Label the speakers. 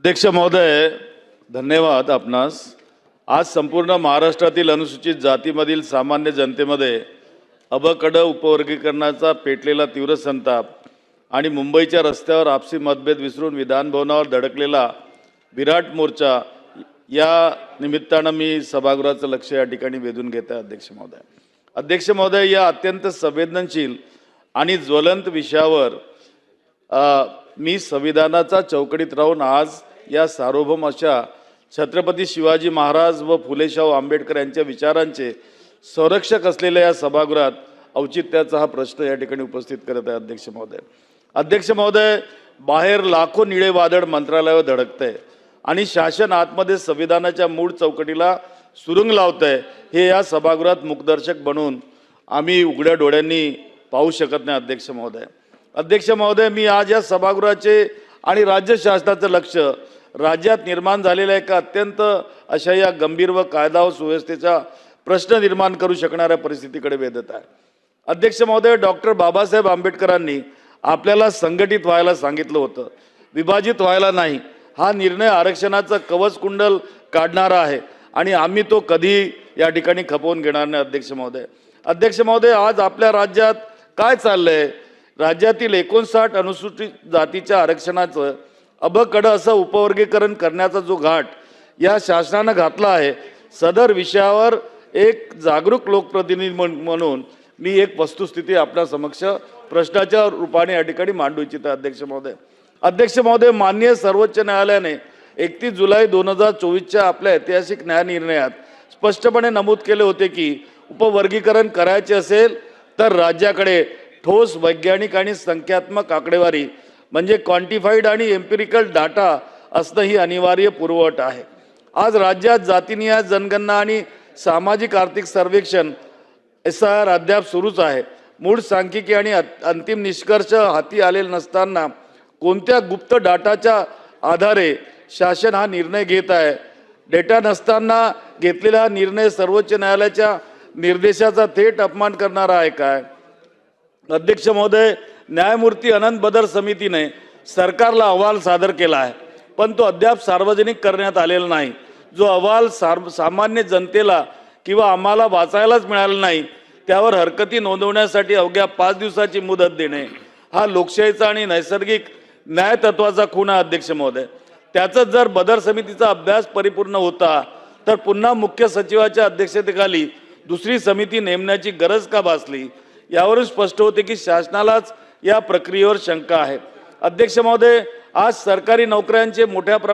Speaker 1: अध्यक्ष महोदय, धन्यवाद आपणास। आज संपूर्ण महाराष्ट्रातील अनुसूचित जातीमधील सामान्य जनतेमध्ये अबकड उपवर्गीकरणाचा पेटलेला तीव्र संताप आणि मुंबईच्या रस्त्यावर आपसी मतभेद विसरून विधानभवनावर धडकलेला विराट मोर्चा या निमित्तानं मी सभागृहाचं लक्ष या ठिकाणी वेधून घेत आहे। अध्यक्ष महोदय, या अत्यंत संवेदनशील आणि ज्वलंत विषयावर मी संविधानाचा चौकटीत राहून आज या सार्वभौम अशा छत्रपती शिवाजी महाराज व फुले शाहू आंबेडकर यांच्या विचारांचे संरक्षक असलेल्या या सभागृहात औचित्याचा हा प्रश्न या ठिकाणी उपस्थित करत आहे। अध्यक्ष महोदय, बाहेर लाखो निळे वादळ मंत्रालयावर धडकतंय आणि शासन आतमध्ये संविधानाच्या मूळ चौकटीला सुरुंग लावतंय, हे या सभागृहात मुखदर्शक बनून आम्ही उघड्या डोळ्यांनी पाहू शकत नाही। अध्यक्ष महोदय, मी आज या सभागृहाचे आणि राज्य शासनाचं लक्ष राज्यात निर्माण झालेल्या एका अत्यंत अशा या गंभीर व कायदा व सुव्यवस्थेचा प्रश्न निर्माण करू शकणाऱ्या परिस्थितीकडे वेधत आहे। अध्यक्ष महोदय, डॉक्टर बाबासाहेब आंबेडकरांनी आपल्याला संघटित व्हायला सांगितलं होतं, विभाजित व्हायला नाही। हा निर्णय आरक्षणाचं कवच कुंडल काढणारा आहे आणि आम्ही तो कधी या ठिकाणी खपवून घेणार नाही। अध्यक्ष महोदय, आज आपल्या राज्यात काय चाललंय? राज्यातील 59 अनुसूचित जातीच्या आरक्षणाचं अबकड असं उपवर्गीकरण करण्याचा जो घाट या शासनानं घातला आहे, सदर विषयावर एक जागरूक लोकप्रतिनिधी म्हणून मी एक वस्तुस्थिती आपल्या समक्ष प्रश्नाच्या रूपाने या ठिकाणी मांडू इच्छितो। अध्यक्ष महोदय, माननीय सर्वोच्च न्यायालयाने 31 जुलै 2024च्या आपल्या ऐतिहासिक न्याय निर्णयात स्पष्टपणे नमूद केले होते की उपवर्गीकरण करायचे असेल तर राज्याकडे ठोस वैज्ञानिक आणि संख्यात्मक आकडेवारी म्हणजे क्वांटिफाईड आणि एम्पिरिकल डाटा असणं ही अनिवार्य पूर्वअट आहे। आज राज्यात जातीनिहाय जनगणना आणि सामाजिक आर्थिक सर्वेक्षण SIR अद्याप सुरूच आहे। मूळ सांख्यिकी आणि अंतिम निष्कर्ष हाती आलेले नसताना कोणत्या गुप्त डाटाच्या आधारे शासन हा निर्णय घेत आहे? डेटा नसताना घेतलेला निर्णय सर्वोच्च न्यायालयाच्या निर्देशाचा थेट अपमान करणारा आहे काय? अध्यक्ष महोदय, न्यायमूर्ती अनंत बदर समितीने सरकारला अहवाल सादर केला आहे, पण तो अद्याप सार्वजनिक करण्यात आलेला नाही। जो अहवाल सामान्य जनतेला किंवा आम्हाला वाचायलाच मिळाला नाही, त्यावर हरकती नोंदवण्यासाठी अवघ्या 5 दिवसाची मुदत देणे हा लोकशाहीचा आणि नैसर्गिक न्याय तत्वाचा खून आहे। अध्यक्ष महोदय, त्याचा जर बदर समितीचा अभ्यास परिपूर्ण होता तर पुन्हा मुख्य सचिवाच्या अध्यक्षतेखाली दुसरी समिती नेमण्याची गरज का भासली? यावरून स्पष्ट होते की शासनालाच या प्रक्रियेवर शंका आहे। अध्यक्ष महोदय, आज सरकारी नोकऱ्यांचे मोठ्या